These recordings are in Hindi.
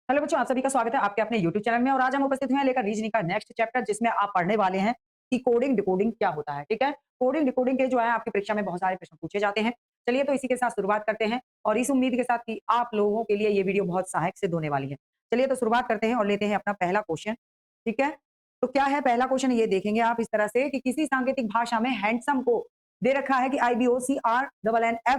हेलो बच्चों, आप सभी का स्वागत है आपके अपने YouTube चैनल में। और आज हम उपस्थित हुए हैं लेकर रीजनिंग का नेक्स्ट चैप्टर, जिसमें आप पढ़ने वाले हैं कि कोडिंग डिकोडिंग क्या होता है। ठीक है, कोडिंग डिकोडिंग के जो है आपकी परीक्षा में बहुत सारे प्रश्न पूछे जाते हैं। चलिए तो इसी के साथ शुरुआत करते हैं और इस उम्मीद के साथ कि आप लोगों के लिए ये वीडियो बहुत सहायक सिद्ध होने वाली है। चलिए तो शुरुआत करते हैं और लेते हैं अपना पहला क्वेश्चन। ठीक है, तो क्या है पहला क्वेश्चन, ये देखेंगे आप इस तरह से कि किसी सांकेतिक भाषा में हैंडसम को दे रखा है कि IBOCR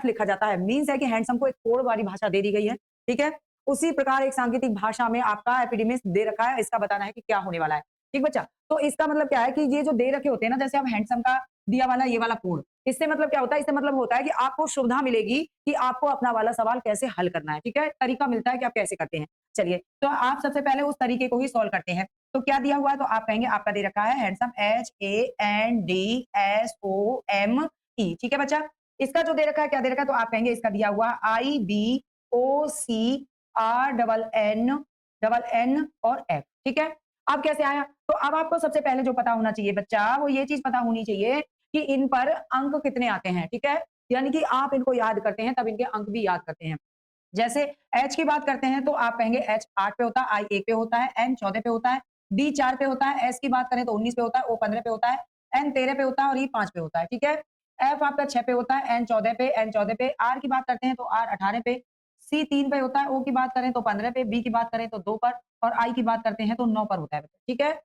लिखा जाता है। मीन्स है कि हैंडसम को एक कोड वाली भाषा दे दी गई है। ठीक है, उसी प्रकार एक सांकेतिक भाषा में आपका एपिडेमिक्स दे रखा है, इसका बताना है कि क्या होने वाला है। ठीक बच्चा, तो इसका मतलब क्या है कि ये जो दे रखे होते हैं ना, जैसे अब हैंडसम का दिया वाला ये वाला कोड, इससे मतलब क्या होता है, इससे मतलब होता है कि आपको सुविधा मिलेगी कि आपको अपना वाला सवाल कैसे हल करना है। ठीक है, तरीका मिलता है कि आप कैसे करते हैं। चलिए तो आप सबसे पहले उस तरीके को ही सॉल्व करते हैं। तो क्या दिया हुआ है, तो आप कहेंगे आपका दे रखा है हैंडसम HANDSOME। ठीक है बच्चा, इसका जो दे रखा है क्या दे रखा है, तो आप कहेंगे इसका दिया हुआ IBOCR और F। ठीक है, अब कैसे आया, तो अब आपको सबसे पहले जो पता होना चाहिए बच्चा, वो ये चीज पता होनी चाहिए कि इन पर अंक कितने आते हैं। ठीक है, यानी कि आप इनको याद करते हैं तब इनके अंक भी याद करते हैं। जैसे H की बात करते हैं तो आप कहेंगे H 8 पे होता है, I 1 पे होता है, N 14 पे होता है, D 4 पे होता है, S की बात करें तो 19 पे होता है, O 15 पे होता है, N 13 पे होता है और E 5 पे होता है। ठीक है, F आपका 6 पे होता है, N 14 पे, R की बात करते हैं तो R 18 पे, C 3 पे होता है, O की बात करें तो 15 पे, B की बात करें तो 2 पर और I की बात करते हैं तो 9 पर होता है। ठीक है,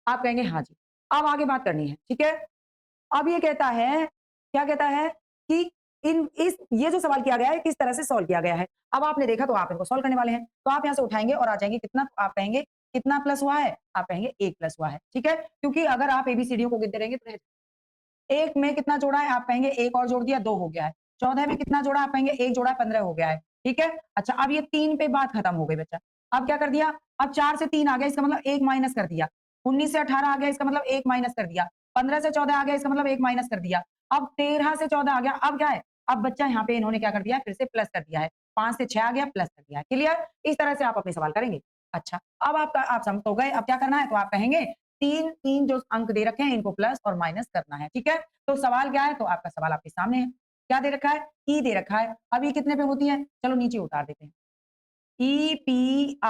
आप कहेंगे हाँ जी। अब आगे बात करनी है। ठीक है, अब ये कहता है, क्या कहता है कि इन इस ये जो सवाल किया गया है किस तरह से सॉल्व किया गया है। अब आपने देखा तो आप इनको सॉल्व करने वाले हैं, तो आप यहाँ से उठाएंगे और आ जाएंगे कितना, तो आप कहेंगे कितना प्लस हुआ है, आप कहेंगे 1 प्लस हुआ है। ठीक है, क्योंकि अगर आप एबीसीडीओ को गिनते रहेंगे तो एक में कितना जोड़ा है, आप कहेंगे एक और जोड़ दिया 2 हो गया है। 14 में कितना जोड़ा, आप कहेंगे 1 जोड़ा 15 हो गया है। ठीक है, अच्छा अब ये 3 पे बात खत्म हो गई बच्चा। अब क्या कर दिया, अब 4 से 3 आ गया, इसका मतलब 1 माइनस कर दिया। 19 से 18 आ गया, इसका मतलब 1 माइनस कर दिया। 15 से 14 आ गया, इसका मतलब 1 माइनस कर दिया। अब 13 से 14 आ गया, अब क्या है, अब बच्चा यहाँ पे इन्होंने क्या कर दिया, फिर से प्लस कर दिया है। 5 से 6 आ गया, प्लस कर दिया है। क्लियर, इस तरह से आप अपने सवाल करेंगे। अच्छा, अब आपका आप समझ तो गए, अब क्या करना है, तो आप कहेंगे 3 जो अंक दे रखे हैं इनको प्लस और माइनस करना है। ठीक है, तो सवाल क्या है, तो आपका सवाल आपके सामने है। क्या दे रखा है, ई दे रखा है। अब ये कितने पे होती है, चलो नीचे उतार देते हैं। EPIDEMIC।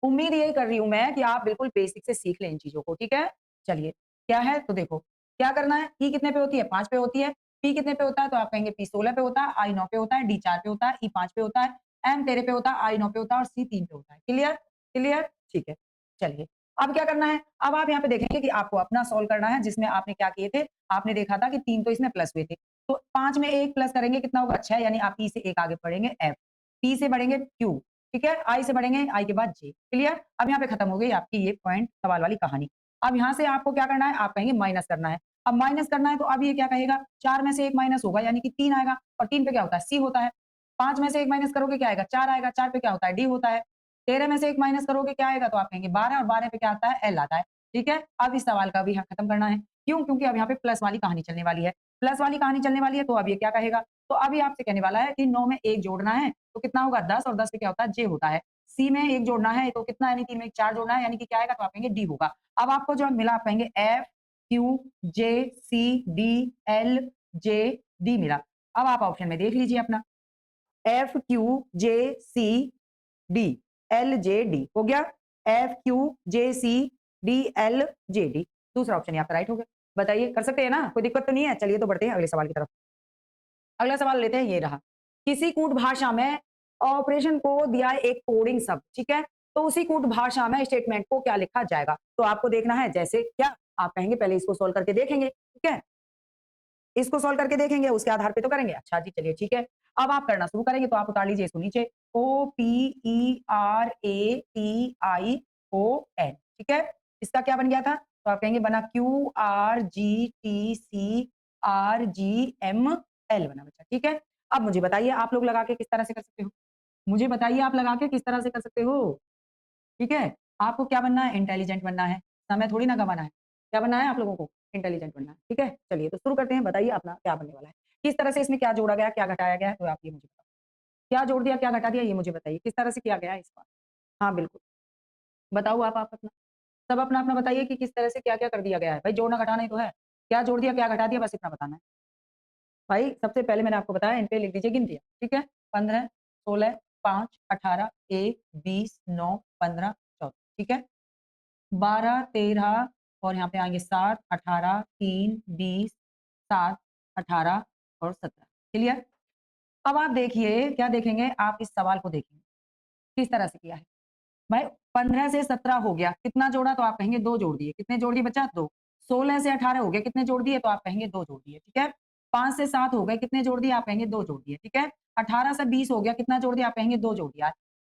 उम्मीद यही कर रही हूं मैं कि आप बिल्कुल बेसिक से सीख लें इन चीजों को। ठीक है, चलिए क्या है, तो देखो क्या करना है। ई कितने पे होती है, 5 पे होती है। पी कितने पे होता है, तो आप कहेंगे पी 16 पे होता है, आई 9 पे होता है, डी 4 पे होता है, ई 5 पे होता है, एम 13 पे होता है, आई 9 पे होता है और सी 3 पे होता है। क्लियर, क्लियर, ठीक है। चलिए अब क्या करना है, अब आप यहाँ पे देखेंगे कि आपको अपना सॉल्व करना है, जिसमें आपने क्या किए थे, आपने देखा था कि 3 तो इसमें प्लस हुए थे, तो 5 में 1 प्लस करेंगे कितना होगा, 6, यानी आप ई से 1 आगे बढ़ेंगे एफ, पी से बढ़ेंगे क्यू, ठीक है, आई से बढ़ेंगे आई के बाद जे। क्लियर, अब यहाँ पे खत्म हो गई आपकी ये पॉइंट सवाल वाली कहानी। अब यहाँ से आपको क्या करना है, आप कहेंगे माइनस करना है। अब माइनस करना है तो अब ये क्या कहेगा, 4 में से 1 माइनस होगा यानी कि 3 आएगा, और 3 पे क्या होता है, सी होता है। 5 में से 1 माइनस करोगे क्या आएगा, 4 आएगा, 4 पे क्या होता है, डी होता है। 13 में से 1 माइनस करोगे क्या आएगा, तो आप कहेंगे 12, और 12 पे क्या आता है, एल आता है। ठीक है, अब इस सवाल का भी यहाँ खत्म करना है। क्यों, क्योंकि अब यहाँ पे प्लस वाली कहानी चलने वाली है। प्लस वाली कहानी चलने वाली है, तो अब ये क्या कहेगा, तो अभी आपसे कहने वाला है कि 9 में 1 जोड़ना है तो कितना होगा 10, और 10 पे क्या होता है, जे होता है। सी में 1 जोड़ना है तो कितना, यानी 3 में 4 जोड़ना है यानी कि क्या आएगा, तो आप कहेंगे डी होगा। अब आपको जो मिला, आप कहेंगे F Q J C D L J D मिला। अब आप ऑप्शन में देख लीजिए अपना, F Q J C D L J D हो गया, F Q J C D L J D. दूसरा ऑप्शन आपका राइट हो गया। बताइए, कर सकते हैं ना, कोई दिक्कत तो नहीं है। चलिए तो बढ़ते हैं अगले सवाल की तरफ। अगला सवाल लेते हैं, ये रहा। किसी कूट भाषा में ऑपरेशन को दिया है एक कोडिंग शब्द, ठीक है, तो उसी कूट भाषा में स्टेटमेंट को क्या लिखा जाएगा, तो आपको देखना है। जैसे क्या, आप कहेंगे पहले इसको सोल्व करके देखेंगे। ठीक है, इसको सॉल्व करके देखेंगे, उसके आधार पे तो करेंगे। अच्छा जी, चलिए ठीक है। अब आप करना शुरू करेंगे, तो आप उतार लीजिए इसको नीचे, OPERATION। ठीक है, इसका क्या बन गया था, तो आप कहेंगे बना QRGTCRGML बना बच्चा। ठीक है, अब मुझे बताइए आप लोग लगा के किस तरह से कर सकते हो, मुझे बताइए आप लगा के किस तरह से कर सकते हो। ठीक है, आपको क्या बनना है, इंटेलिजेंट बनना है, समय थोड़ी ना गंवाना है। क्या बनना है आप लोगों को, इंटेलिजेंट बनना है। ठीक है, चलिए तो शुरू करते हैं। बताइए अपना क्या बनने वाला है, किस तरह से इसमें क्या जोड़ा गया, क्या घटाया गया है, तो आप ये मुझे बताओ। क्या जोड़ दिया, क्या घटा दिया, ये मुझे बताइए, किस तरह से किया गया है इस बार। हाँ बिल्कुल, बताओ आप अपना, सब अपना अपना बताइए कि किस तरह से क्या क्या कर दिया गया है। भाई जोड़ना घटाना ही तो है, क्या जोड़ दिया क्या घटा दिया, बस इतना बताना है। भाई सबसे पहले मैंने आपको बताया, इन पे लिख दीजिए गिनतियाँ। ठीक है, 15, 16, 5, 18, 1, 20, 9, 15, 14, ठीक है। 12, 13 और यहाँ पे आएंगे 7, 18, 3, 20, 7, 18 और 17, क्लियर। अब आप देखिए क्या देखेंगे, आप इस सवाल को देखेंगे किस तरह से किया है। भाई 15 से 17 हो गया, कितना जोड़ा, तो आप कहेंगे 2 जोड़ दिए, कितने जोड़ दिए बच्चा 2। 16 से 18 हो गया, कितने जोड़ दिए, तो आप कहेंगे 2 जोड़ दिए, ठीक है। 5 से 7 हो गए, कितने जोड़ दिए, आप कहेंगे 2 जोड़ दिए, ठीक है। 18 से 20 हो गया, कितना जोड़ दिया, आप कहेंगे 2 जोड़ दिया।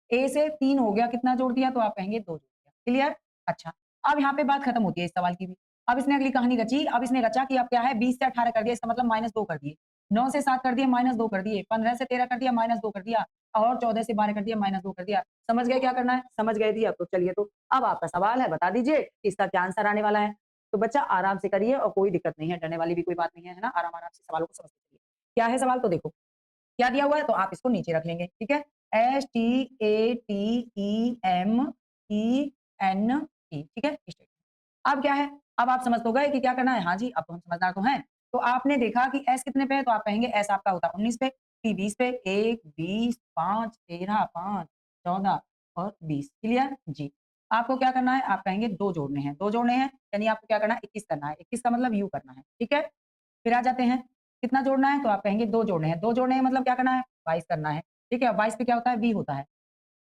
ए से 3 हो गया, कितना जोड़ दिया, तो आप कहेंगे 2 जोड़ दिया, क्लियर। अच्छा, अब यहाँ पे बात खत्म होती है इस सवाल की भी। अब इसने अगली कहानी रची, अब इसने रचा कि अब क्या है, 20 से 18 कर दिया, इसका मतलब -2 कर दिए। 9 से 7 कर दिया, -2 कर दिए। 15 से 13 कर दिया, -2 कर दिया। और 14 से 12 कर दिया, -2 कर दिया। समझ गए क्या करना है, समझ गए थी अब तो चलिए, तो अब आपका सवाल है, बता दीजिए कि इसका क्या आंसर आने वाला है। तो बच्चा आराम से करिए और कोई दिक्कत नहीं है, डरने वाली भी कोई बात नहीं है, है ना। आराम आराम से सवालों को समझते चलिए। क्या है सवाल, तो देखो क्या दिया हुआ है, तो आप इसको नीचे रख लेंगे, ठीक है। STATEMENE, ठीक है, स्टेट। अब क्या है, अब आप समझ तो गए कि क्या करना है। हाँ जी, अब तो हम समझदार तो हैं। तो आपने देखा कि एस कितने पे है, तो आप कहेंगे एस आपका होता है 19 पे, टी 20 पे, 1, 20, 5, 13, 5, 14 और 20, क्लियर जी। आपको क्या करना है, आप कहेंगे 2 जोड़ने हैं, 2 जोड़ने हैं, यानी आपको क्या करना है, 21 करना है, 21 का मतलब यू करना है, ठीक है। फिर आ जाते हैं, कितना जोड़ना है, तो आप कहेंगे 2 जोड़ने हैं, 2 जोड़ने हैं मतलब क्या करना है, 22 करना है, ठीक है। 22 पे क्या होता है, बी होता है।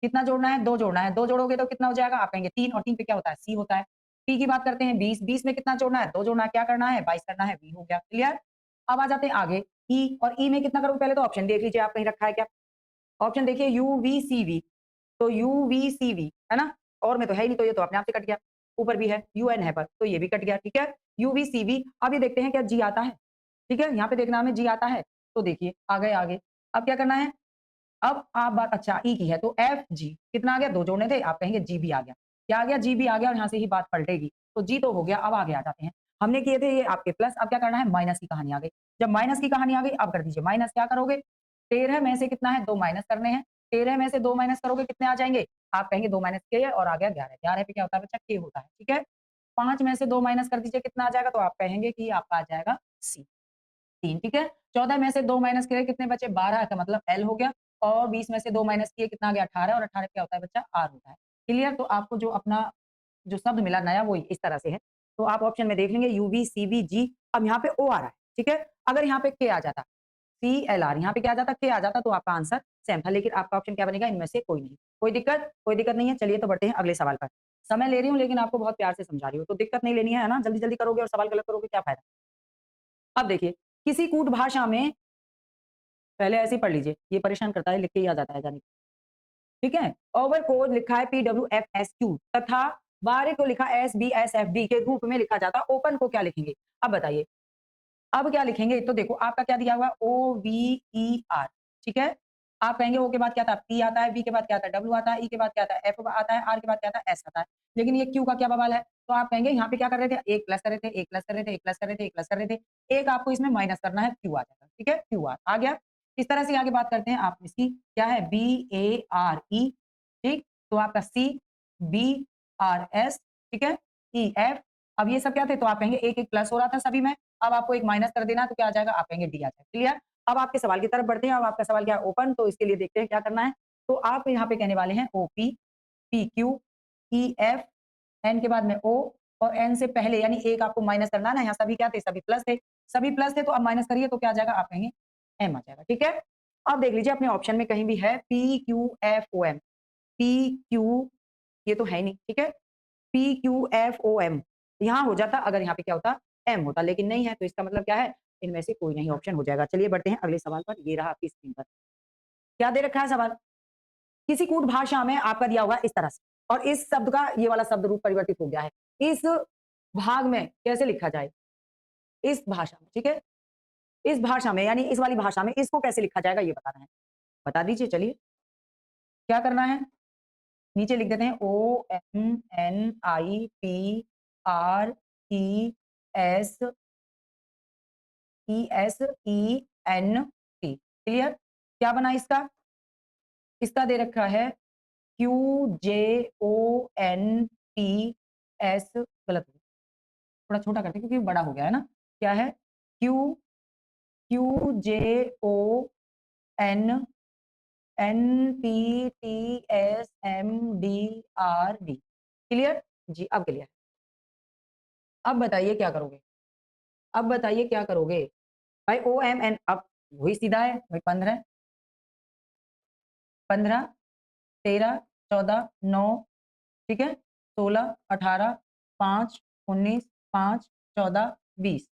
कितना जोड़ना है, 2 जोड़ना है, 2 जोड़ोगे तो कितना हो जाएगा, आप कहेंगे 3, और 3 पे क्या होता है, सी होता है। पी की बात करते हैं, 20, 20 में कितना जोड़ना है, 2 जोड़ना है, क्या करना है, 22 करना है, बी हो गया, क्लियर। अब आ जाते हैं आगे, ई, और ई में कितना करूँ, पहले तो ऑप्शन देख लीजिए आप कहीं रखा है क्या। ऑप्शन देखिए यूवीसीवी, तो यूवीसीवी है ना, और में तो है ही नहीं, तो ये तो अपने आप से कट गया। ऊपर भी है यूएन है पर, तो ये भी कट गया, ठीक है। यूवीसीवी, अब ये देखते हैं क्या जी आता है, ठीक है। यहाँ पे देखना हमें जी आता है, तो देखिए आ गए आगे। अब क्या करना है, अब आप बात अच्छा ई की है, तो एफ जी कितना आ गया, 2 जोड़ने थे, आप कहेंगे जी भी आ गया। क्या आ गया, जी भी आ गया, और यहाँ से ही बात पलटेगी। तो जी तो हो गया, अब आगे आ जाते हैं। हमने किए थे ये आपके प्लस, अब क्या करना है, माइनस की कहानी आ गई। जब माइनस की कहानी आ गई, अब कर दीजिए माइनस, क्या करोगे, 13 में से कितना है, 2 माइनस करने हैं। 13 में से 2 माइनस करोगे, कितने आ जाएंगे, आप कहेंगे 2 माइनस के, और आ गया 11, 11 पे क्या होता है बच्चा, के होता है, ठीक है। 5 में से 2 माइनस कर दीजिए, कितना आ जाएगा, तो आप कहेंगे कि आपका आ जाएगा सी, 3, ठीक है। 14 में से 2 माइनस किए, कितने बचे, 12 का मतलब एल हो गया। और 20 में से 2 माइनस किए, कितना आ गया, 18, और 18 क्या होता है बच्चा, आर होता है, क्लियर। तो आपको जो अपना जो शब्द मिला नया, वो इस तरह से है। तो आप ऑप्शन में देख लेंगे यूवी सीवी जी। अब यहाँ पे ओ आ रहा है, ठीक है। अगर यहाँ पे के आ जाता, सी एल आर, यहाँ पे क्या आ जाता, के आ जाता, तो आपका आंसर सेम था। लेकिन आपका ऑप्शन क्या बनेगा, इनमें से कोई नहीं। कोई दिक्कत नहीं है, चलिए तो बढ़ते हैं अगले सवाल पर। समय ले रही हूँ, लेकिन आपको बहुत प्यार से समझा रही हूँ, तो दिक्कत नहीं लेनी है ना, जल्दी जल्दी करोगे और सवाल गलत करोगे, क्या फायदा। अब देखिए, किसी कूट भाषा में, पहले ऐसे ही पढ़ लीजिए, ये परेशान करता है, लिख के ही आ जाता है जाने, ठीक है। ओवर कोड लिखा है PWFSQ, तथा बारे को लिखा SBSFD के रूप में लिखा जाता, ओपन को क्या लिखेंगे। अब बताइए, अब क्या लिखेंगे, तो देखो आपका क्या दिया हुआ है, OVER, ठीक है। आप कहेंगे ओ के बाद क्या था, पी आता है, बी के बाद क्या आता है, डब्ल्यू आता है, ई के बाद क्या आता है, एफ आता है, आर के बाद क्या आता है, एस आता है। लेकिन ये क्यू का क्या बवाल है, तो आप कहेंगे यहाँ पे क्या कर रहे थे, एक प्लस कर रहे थे, एक प्लस कर रहे थे, एक प्लस कर रहे थे, एक प्लस कर रहे थे, एक आपको इसमें माइनस करना है, क्यू आ जाएगा, ठीक है, क्यू आर आ गया। इस तरह से आगे बात करते हैं, आप इसकी क्या है, BARE, ठीक। तो आपका CBRS, ठीक है, EF। अब ये सब क्या थे, तो आप कहेंगे एक एक प्लस हो रहा था सभी में, अब आपको एक माइनस कर देना, तो क्या आ जाएगा, आप कहेंगे डी आ जाएगा, क्लियर। अब आपके सवाल की तरफ बढ़ते हैं। अब आपका सवाल क्या है, ओपन, तो इसके लिए देखते हैं क्या करना है। तो आप यहाँ पे कहने वाले हैं OP, PQ, EF, एन के बाद में O, और एन से पहले यानी एक आपको माइनस करना है ना, यहाँ सभी क्या थे, सभी प्लस थे, सभी प्लस थे, तो अब माइनस करिए, तो क्या आ जाएगा, आप कहेंगे एम आ जाएगा, ठीक है। अब देख लीजिए अपने ऑप्शन में कहीं भी है PQFOM, PQ, ये तो है ही नहीं, ठीक है। PQFOM यहाँ हो जाता, अगर यहाँ पे क्या होता, एम होता, लेकिन नहीं है, तो इसका मतलब क्या है, इनमें से कोई नहीं ऑप्शन हो जाएगा। चलिए बढ़ते हैं अगले सवाल पर, ये रहा आपकी स्क्रीन पर, क्या दे रखा है सवाल, किसी कूट भाषा में आपका दिया हुआ इस तरह से, और इस शब्द का ये वाला शब्द रूप परिवर्तित हो गया है, इस भाग में कैसे लिखा जाए, इस भाषा में, ठीक है, इस भाषा में यानी इस वाली भाषा में इसको कैसे लिखा जाएगा, ये बताना है, बता दीजिए। चलिए क्या करना है, नीचे लिख देते हैं OMNIPRESENT, क्लियर। क्या बना इसका, इसका दे रखा है QJONPS, गलत हो गया, थोड़ा छोटा करते हैं क्योंकि बड़ा हो गया है ना। क्या है, Q QJONPS, NPTSMDRD। क्लियर जी, अब क्लियर। अब बताइए क्या करोगे? अब बताइए क्या करोगे? भाई OMN, अब वही सीधा है भाई, 15 15 13 14 9, ठीक है, 16 18 5 19 5 14 20,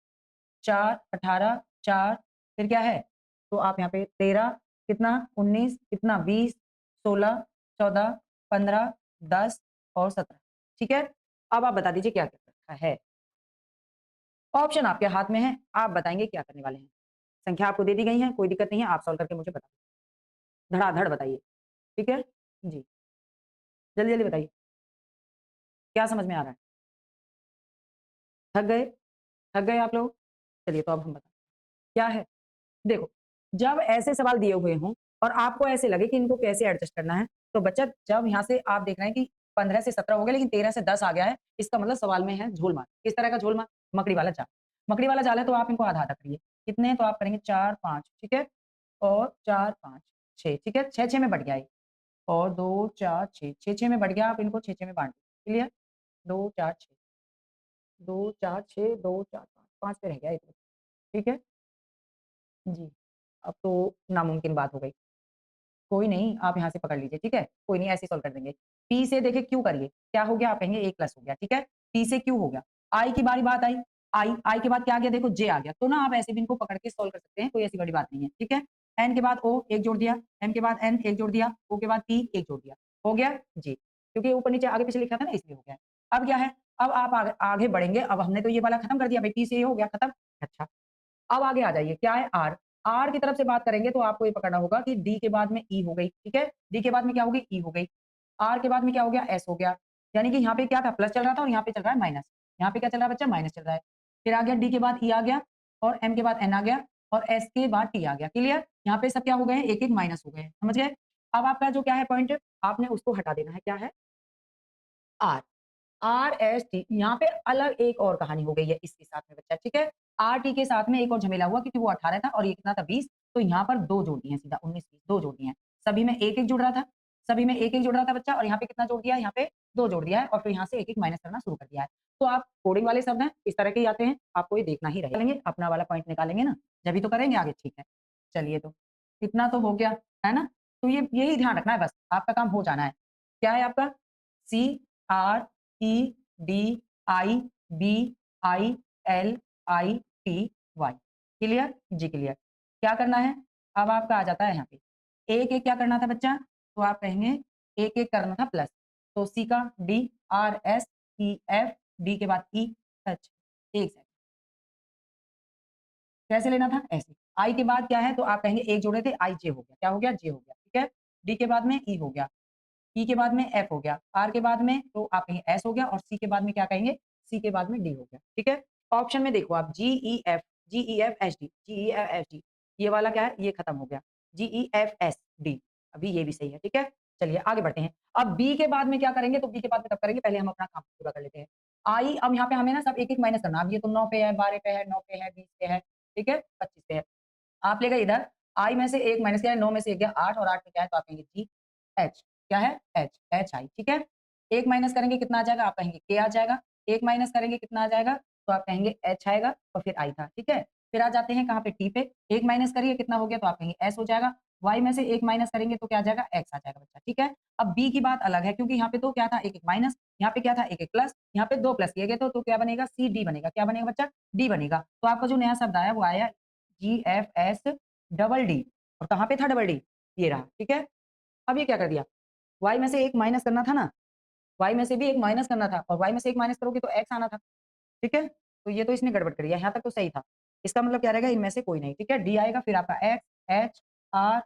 4 18 4, फिर क्या है? तो आप यहाँ पे 13 कितना, 19 कितना, 20 16 14 15 10 और 17, ठीक है। अब आप बता दीजिए क्या क्या रखा है। ऑप्शन आपके हाथ में है, आप बताएंगे क्या करने वाले हैं। संख्या आपको दे दी गई है, कोई दिक्कत नहीं है, आप सॉल्व करके मुझे बता धड़ाधड़ बताइए, ठीक है जी, जल्दी जल्दी बताइए क्या समझ में आ रहा है। थक गए? थक गए आप लोग? चलिए तो अब हम बताते हैं क्या है। देखो, जब ऐसे सवाल दिए हुए हों और आपको ऐसे लगे कि इनको कैसे एडजस्ट करना है, तो बच्चा जब यहाँ से आप देख रहे हैं कि 15 से 17 हो गया लेकिन 13 से 10 आ गया है, इसका मतलब सवाल में है झोलमार। किस तरह का झोलमार? मकड़ी वाला जाल। मकड़ी वाला जाल है तो आप इनको आधा-आधा करिए। कितने? तो आप करेंगे 4 5, ठीक है? और 4 5 6, ठीक है? 6 6 में बँट गया ये, और 2 4 6, 6 6 में बँट गया, आप इनको 6 6 में बाँट दीजिए। क्लियर? 2 4 6, 2 4 6, 2 4 5, 5 पे रह गया ये तो, ठीक है? जी। अब तो नामुमकिन बात हो गई। कोई नहीं, आप यहाँ से पकड़ लीजिए, ठीक है? कोई नहीं, ऐसे ही सॉल्व कर देंगे। पी से देखिए क्यू करिए, क्या हो गया? आप कहेंगे a प्लस हो गया, ठीक है? पी से क्यू हो गया। आई की बारी बात आई, आई के बाद क्या आ गया? देखो जे आ गया। तो ना आप ऐसे भी इनको पकड़ के सॉल्व कर सकते हैं, कोई ऐसी बड़ी बात नहीं है, ठीक है? एन के बाद ओ एक जोड़ दिया, एम के बाद एन एक जोड़ दिया, ओ के बाद पी एक जोड़ दिया। हो गया? जी। क्योंकि ऊपर-नीचे आगे-पीछे लिखा था ना इसलिए हो गया। अब क्या है? अब आप आगे आगे बढ़ेंगे, अब हमने तो ये वाला खत्म कर दिया भई, पी से ये हो गया खत्म। अच्छा। अब आगे आ जाइए, क्या है आर। आर की तरफ से बात करेंगे तो आपको ये पकड़ना होगा कि डी के बाद में ई हो गई, ठीक है? डी के बाद में क्या हो गई? ई हो गई। आर के बाद में क्या हो गया? एस हो गया। यानी कि यहाँ पे क्या था? प्लस चल रहा था और यहाँ पे चल रहा है माइनस। यहाँ पे क्या चल रहा है बच्चा? माइनस चल रहा है। फिर आ गया डी के बाद ई आ गया और एम के बाद एन आ गया और एस के बाद टी आ गया। क्लियर? यहाँ पे सब क्या हो गए हैं? एक-एक माइनस हो गए हैं। समझ गए? अब आपका जो क्या है पॉइंट, आपने उसको हटा देना है। क्या है? आर। RST, यहाँ पे अलग एक और कहानी हो गई है इसके साथ में बच्चा, ठीक है? RT के साथ में एक और झमेला हुआ क्योंकि वो 18 था और ये कितना था 20, तो यहाँ पर 2 जोड़ दिए हैं सीधा 19 20, 2 जोड़ दिए हैं। सभी में 1-1 जुड़ रहा था, सभी में 1-1 जुड़ रहा था बच्चा, और यहाँ पे कितना जोड़ दिया है? यहाँ पे 2 जोड़ दिया है और फिर यहाँ से 1-1 माइनस करना शुरू कर दिया है। तो आप कोडिंग वाले शब्द हैं, इस तरह के ही आते हैं, आपको ये देखना ही रहेगा। निकालेंगे, अपना वाला पॉइंट निकालेंगे ना, जभी तो करेंगे आगे, ठीक है। चलिए तो, इतना तो हो गया, है ना? तो ये यही ध्यान रखना है बस, आपका काम हो जाना है। क्या है आपका? CREDIBILITY, clear? जी क्लियर। क्या करना है? अब आपका आ जाता है यहाँ पे, एक-एक क्या करना था बच्चा? तो आप कहेंगे एक-एक करना था प्लस, तो सी का D, R S, E F, D के बाद ई एच, एक सेकंड, कैसे लेना था? ऐसे। आई के बाद क्या है? तो आप कहेंगे एक जोड़े थे, आई जे हो गया, क्या हो गया? जे हो गया, ठीक है? डी के बाद में ई हो गया, ई के बाद में एफ हो गया, आर के बाद में तो आप कहेंगे एस हो गया और सी के बाद में क्या कहेंगे? सी के बाद में डी हो गया, ठीक है? ऑप्शन में देखो आप जी ई एफ एच डी, जी ई एफ एच डी, ये वाला क्या है? ये खत्म हो गया। जी ई एफ एस डी, अभी ये भी सही है, ठीक है? चलिए आगे बढ़ते हैं। अब बी के बाद में क्या करेंगे? तो बी के बाद में तब करेंगे, पहले हम अपना काम पूरा कर लेते हैं। आई, अब यहाँ पे हमें ना सब एक-एक माइनस करना है। अब ये तो 9 पे है, 12 पे है, 9 पे है, 20 पे है, ठीक है? 25 पे है। आप ले गए इधर, आई में से 1 माइनस किया है, 9 में से 1 गया 8 और 8 पे क्या है? तो आप कहेंगे जी एच, क्या है? एच, एच आई, ठीक है? 1 माइनस करेंगे कितना आ जाएगा? आप कहेंगे के आ जाएगा। 1 माइनस करेंगे कितना आ जाएगा? तो आप कहेंगे एच आएगा और फिर आई था, ठीक है? फिर आ जाते हैं कहाँ पे? टी पे। 1 माइनस करिए कितना हो गया? तो आप कहेंगे एस हो जाएगा। वाई में से 1 माइनस करेंगे तो क्या आ जाएगा? एक्स आ जाएगा बच्चा, ठीक है? अब बी की बात अलग है क्योंकि यहाँ पे तो क्या था? 1-1 माइनस, यहाँ पे क्या था? 1-1 प्लस, यहाँ पे 2 प्लस किए गए तो क्या बनेगा? सी डी बनेगा। क्या बनेगा बच्चा? डी बनेगा। तो आपका जो नया शब्द आया वो आया जीएफएस डबल डी, और कहाँ पे था डबल डी? ये रहा, ठीक है? अब ये क्या कर दिया? y में से 1 माइनस करना था ना, y में से भी 1 माइनस करना था और y में से 1 माइनस करोगे तो x आना था, ठीक है? तो ये तो इसने गड़बड़ करी है, यहाँ तक तो सही था। इसका मतलब क्या रहेगा? इनमें से कोई नहीं, ठीक है? d आएगा, फिर आपका x, h, r,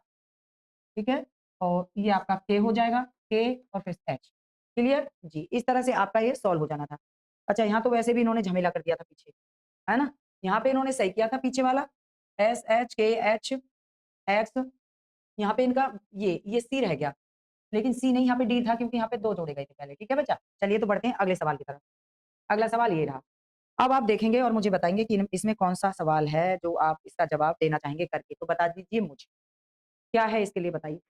ठीक है? और ये आपका k हो जाएगा, k और फिर h, क्लियर? जी, इस तरह से आपका ये सॉल्व हो जाना था। अच्छा, यहाँ तो वैसे भी इन्होंने झमेला कर दिया था पीछे, है ना? यहाँ पे इन्होंने सही किया था पीछे वाला, s, h, k, h, x, यहाँ पे इनका ये सी रह गया, लेकिन सी नहीं, यहाँ पे डी था क्योंकि यहाँ पे 2 जोड़े गए थे पहले, ठीक है बच्चा? चलिए तो बढ़ते हैं अगले सवाल की तरफ। अगला सवाल ये रहा। अब आप देखेंगे और मुझे बताएँगे कि इसमें कौन-सा सवाल है जो आप इसका जवाब देना चाहेंगे करके, तो बता दीजिए मुझे। क्या है इसके लिए बताइए?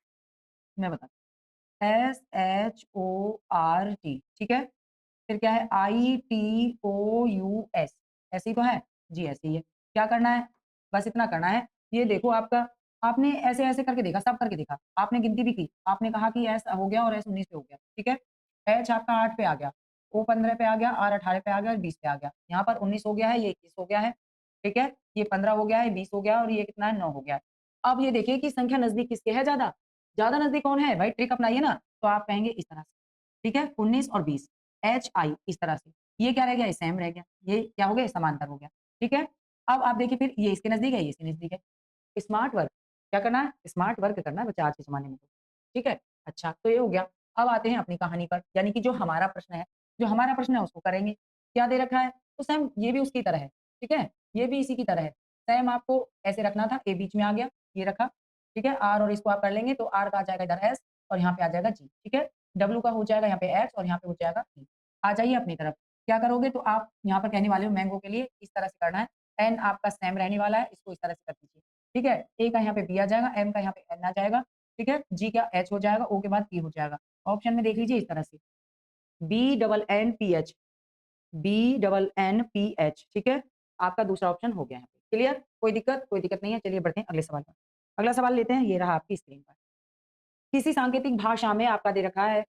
मैं बता SHORT, ठीक है। फिर क्या है ITOUS, ऐसे ही तो है जी, ऐसे ही है। क्या करना है, बस इतना करना है। ये देखो आपका, आपने ऐसे ऐसे करके देखा, सब करके देखा, आपने गिनती भी की, आपने कहा कि एस हो गया और एस 19 पे हो गया, ठीक है। एच आपका 8 पे आ गया, ओ 15 पे आ गया, आर 18 पे आ गया और 20 पे आ गया। यहाँ पर 19 हो गया है, ये 21 हो गया है, ठीक है। ये 15 हो गया है, 20 हो गया और ये कितना है, 9 हो गया है। अब ये देखिए कि संख्या नजदीक किसके है, ज्यादा ज्यादा नजदीक कौन है भाई, ट्रिक अपनाइए ना। तो आप कहेंगे इस तरह से, ठीक है, 19 और 20, HI इस तरह से। ये क्या रह गया, सेम रह गया, ये क्या हो गया, समांतर हो गया, ठीक है। अब आप देखिए फिर ये इसके नजदीक है, ये इसके नजदीक है। स्मार्ट वर्क क्या करना है, स्मार्ट वर्क करना है बच्चा आज के ज़माने में तो, ठीक है। अच्छा तो ये हो गया। अब आते हैं अपनी कहानी पर, यानी कि जो हमारा प्रश्न है, जो हमारा प्रश्न है उसको करेंगे। क्या दे रखा है, तो सेम ये भी उसकी तरह है, ठीक है, ये भी इसी की तरह है। सेम आपको ऐसे रखना था, ए बीच में आ गया, ये रखा, ठीक है। आर और इसको आप कर लेंगे तो आर का आ जाएगा इधर एस और यहाँ पे आ जाएगा जी, ठीक है। डब्ल्यू का हो जाएगा यहाँ पे एक्स और यहाँ पे हो जाएगा ई। आ जाइए अपनी तरफ, क्या करोगे तो आप यहाँ पर कहने वाले हो मैंगो के लिए इस तरह से करना है। एन आपका सेम रहने वाला है, इसको इस तरह से कर दीजिए, ठीक है। ए का यहाँ पे बी आ जाएगा, एम का यहाँ पे एन आ जाएगा, ठीक है। जी का एच हो जाएगा, ओ के बाद पी हो जाएगा। ऑप्शन में देख लीजिए इस तरह से, B double N P H, B double N P H, ठीक है। आपका दूसरा ऑप्शन हो गया यहाँ पे, क्लियर, कोई दिक्कत नहीं है। चलिए बढ़ते हैं अगले सवाल पर। अगला सवाल लेते हैं, ये रहा आपकी स्क्रीन पर। किसी सांकेतिक भाषा में आपका दे रखा है,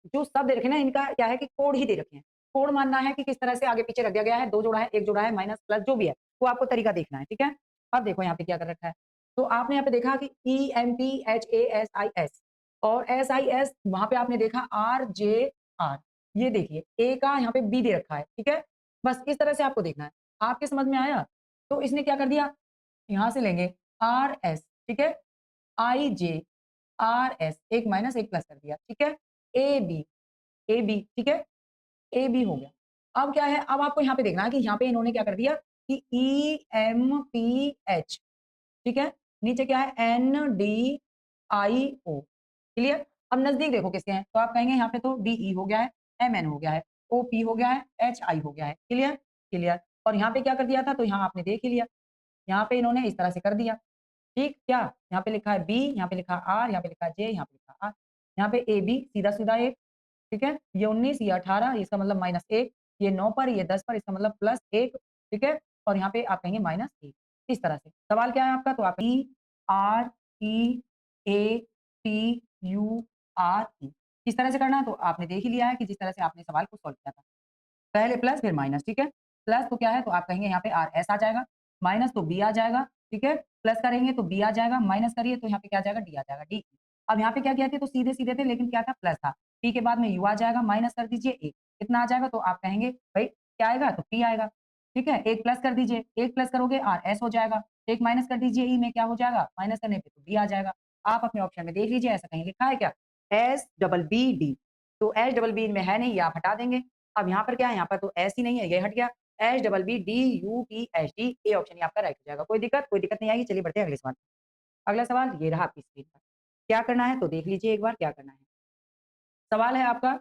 जो शब्द दे रखे हैं ना, इनका क्या है कि कोड ही दे रखे हैं। कोड मानना है कि किस तरह से आगे पीछे रख दिया गया है, 2 जोड़ा है, 1 जोड़ा है, माइनस प्लस जो भी है, वो आपको तरीका देखना है, ठीक है। अब देखो यहाँ पे क्या कर रखा है, तो आपने यहाँ पे देखा कि EMPHASIS और SIS, वहां पे आपने देखा RJR। ये देखिए ए का यहाँ पे बी दे रखा है, ठीक है। बस इस तरह से आपको देखना है, आपके समझ में आया। तो इसने क्या कर दिया, यहाँ से लेंगे RS, ठीक है, IJ RS, एक माइनस एक प्लस कर दिया, ठीक है। ए बी, ठीक है, ए बी हो गया। अब क्या है, अब आपको यहाँ पे देखना है कि यहाँ पे इन्होंने क्या कर दिया कि EMPH, ठीक है, नीचे क्या है NDIO, क्लियर। अब नजदीक देखो किसके हैं, तो आप कहेंगे यहाँ पे तो DE हो गया है, MN हो गया है, OP हो गया है, HI हो गया है, क्लियर क्लियर। और यहाँ पे क्या कर दिया था, तो यहाँ आपने देख ही लिया, यहाँ पे इन्होंने इस तरह से कर दिया, ठीक, क्या यहाँ पे लिखा है बी, यहाँ पे लिखा आर, यहाँ पे लिखा जे, यहाँ पे लिखा आर, यहाँ पे ए बी सीधा सीधा एक, ठीक है। ये 19, ये 18, इसका मतलब माइनस एक, ये 9 पर, ये 10 पर, इसका मतलब प्लस एक, ठीक है। और यहाँ पे आप कहेंगे माइनस एक, इस तरह से। सवाल क्या है आपका, तो आप EREATURE इस तरह से करना है। तो आपने देख ही लिया है कि जिस तरह से आपने सवाल को सॉल्व किया था, पहले प्लस फिर माइनस, ठीक है। प्लस तो क्या है, तो आप कहेंगे यहाँ पे आर एस आ जाएगा, माइनस तो बी आ जाएगा, ठीक है। प्लस करेंगे तो बी आ जाएगा, माइनस करिए तो यहाँ पे क्या आ जाएगा, डी आ जाएगा, डी। अब यहाँ पे क्या किया थे, तो सीधे सीधे थे, लेकिन क्या था, प्लस था। पी के बाद में यू आ जाएगा, माइनस कर दीजिए एक, कितना आ जाएगा, तो आप कहेंगे भाई क्या आएगा, तो पी आएगा, ठीक है। एक प्लस कर दीजिए, एक प्लस करोगे आर एस हो जाएगा, एक माइनस कर दीजिए ई में क्या हो जाएगा, माइनस करने पे तो डी आ जाएगा। आप अपने ऑप्शन में देख लीजिए, ऐसा कहीं लिखा है क्या, एस डबल बी डी, तो एच डबल बी इनमें है नहीं, ये आप हटा देंगे। अब यहाँ पर क्या है, यहाँ पर तो एस ही नहीं है, ये हट गया, H double B D U P H D, A option ही आपका राइट हो जाएगा। कोई दिक्कत नहीं आएगी। चलिए बढ़ते हैं अगले सवाल। अगला सवाल ये रहा आपकी स्क्रीन पर, क्या करना है तो देख लीजिए एक बार क्या करना है। सवाल है आपका,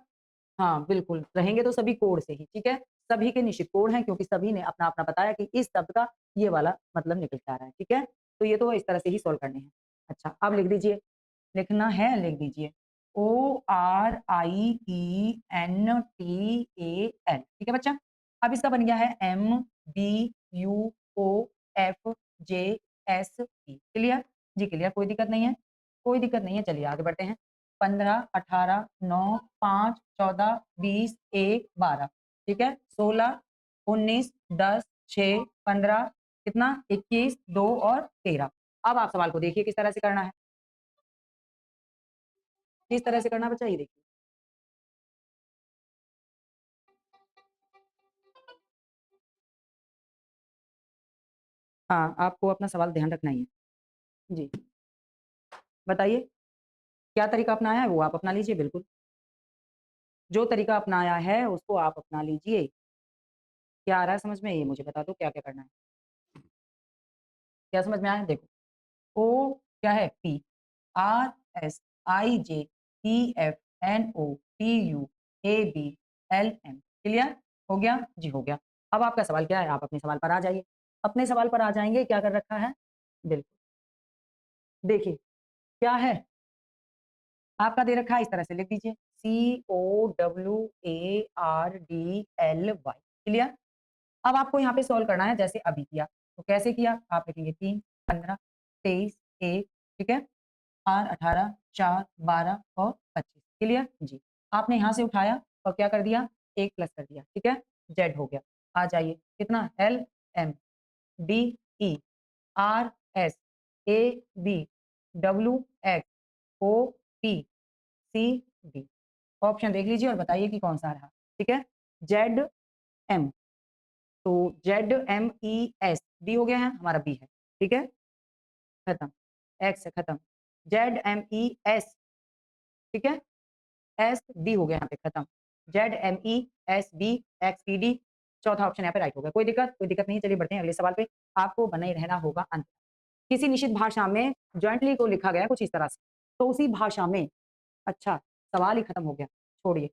हाँ बिल्कुल रहेंगे तो सभी कोड से ही, ठीक है। सभी के निश्चित कोड हैं, क्योंकि सभी ने अपना अपना बताया कि इस शब्द का ये वाला मतलब निकल के आ रहा है, ठीक है। तो ये तो इस तरह से ही सोल्व करने हैं। अच्छा अब लिख दीजिए, लिखना है लिख दीजिए, ORIENTAL, ठीक है बच्चा। अब इसका बन गया है MBUOFJSE, क्लियर जी, क्लियर, कोई दिक्कत नहीं है, कोई दिक्कत नहीं है। चलिए आगे बढ़ते हैं। 15 18 9 5 14 20 1 12, ठीक है, 16 19 10 6 15, कितना 21 2 और 13। अब आप सवाल को देखिए किस तरह से करना है, किस तरह से करना है बच्चा, ये देखिए। हाँ, आपको अपना सवाल ध्यान रखना ही है। जी, बताइए क्या तरीका अपनाया है, वो आप अपना लीजिए बिल्कुल। जो तरीका अपनाया है उसको आप अपना लीजिए। क्या आ रहा है समझ में, ये मुझे बता दो क्या-क्या करना है। क्या समझ में आया? देखो, ओ क्या है P, R S I J E F N O P U A B L M, clear हो गया जी, हो गया। अब आपका सवाल क्या है, आप अपने सवाल पर आ जाइए। अपने सवाल पर आ जाएंगे, क्या कर रखा है, बिल्कुल देखिए क्या है, आपका दे रखा है इस तरह से लिख दीजिए COWARDLY। क्लियर? अब आपको यहाँ पे सॉल्व करना है जैसे अभी किया। तो कैसे किया? आप लिखेंगे 3, 15, 23, 1, ठीक है? 8, 18, 4, 12 और 25। क्लियर? जी। आपने यहाँ से उठाया और क्या कर दिया? 1 प्लस कर दिया, ठीक है? Z हो गया। आ जाइए, कितना? LM, DE, RS, AB, WX, OP, CD। Option देख लीजिए और बताइए कि कौन सा रहा, ठीक है? ZM, तो ZMES, D हो गया है, हमारा B है, ठीक है? खत्म, X है खत्म, ZMES, ठीक है? SD हो गया यहाँ पे खत्म, ZMESBXPD, चौथा ऑप्शन यहाँ पे राइट हो गया। कोई दिक्कत? कोई दिक्कत नहीं, चलिए बढ़ते हैं अगले सवाल पे। आपको बना ही रहना होगा अंत। किसी निश्चित भाषा में जॉइंटली को लिखा गया है कुछ इस तरह से, तो उसी भाषा में, अच्छा सवाल ही खत्म हो गया, छोड़िए।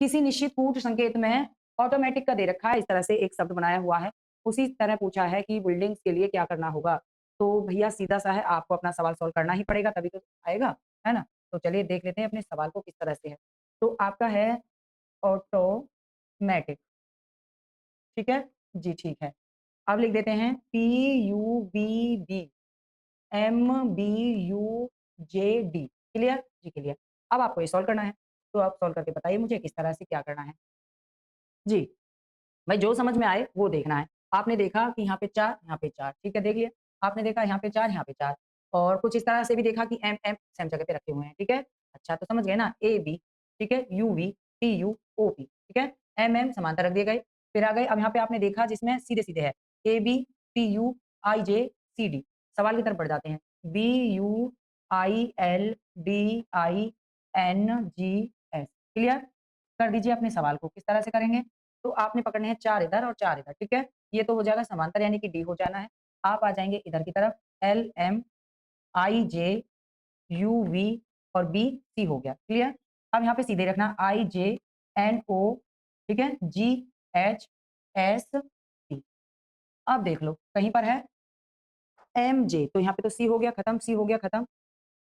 किसी निश्चित कूट संकेत में ऑटोमेटिक का दे रखा है, इस तरह से एक शब्द बनाया हुआ है। उसी तरह पूछा है कि बिल्डिंग्स के लिए क्या करना होगा? तो भैया सीधा सा है, आपको अपना सवाल सॉल्व करना ही पड़ेगा तभी तो आएगा, है ना? तो चलिए देख लेते हैं अपने सवाल को किस तरह से है। तो आपका है ऑटोमैटिक, ठीक है? जी ठीक है। अब लिख देते हैं PUBBMBUJD, क्लियर? जी क्लियर। अब आपको ये सॉल्व करना है, तो आप सॉल्व करके बताइए मुझे किस तरह से क्या करना है? जी। भाई जो समझ में आए वो देखना है। आपने देखा कि यहाँ पे 4, यहाँ पे 4, ठीक है देख लिया। आपने देखा यहाँ पे 4, यहाँ पे 4 और कुछ इस तरह से भी देखा कि एम एम सेम जगह पे रखे हुए हैं, ठीक है? अच्छा तो समझ गए ना? ए बी, ठीक है? U V, P U, O P, ठीक है? एम एम समांतर रख दिए गए। फिर आ गए, अब यहाँ पे आपने देखा जिसमें सीधे-सीधे है, A B, P U, I J, C D. सवाल की तरफ बढ़ जाते हैं। B U, I L, D I, N G S, clear? कर दीजिए अपने सवाल को, किस तरह से करेंगे? तो आपने पकड़ने हैं 4 इधर और 4 इधर, ठीक है? ये तो हो जाएगा समांतर यानी कि डी हो जाना है। आप आ जाएँगे इधर की तरफ, L, M, I, J, U, V और बी, सी हो गया, क्लियर? अब यहाँ पे सीधे रखना आई, जे, एन, ओ, ठीक है? जी, एच, एस, टी। अब देख लो, कहीं पर है एम, जे, तो यहाँ पे तो सी हो गया खत्म, सी हो गया खत्म।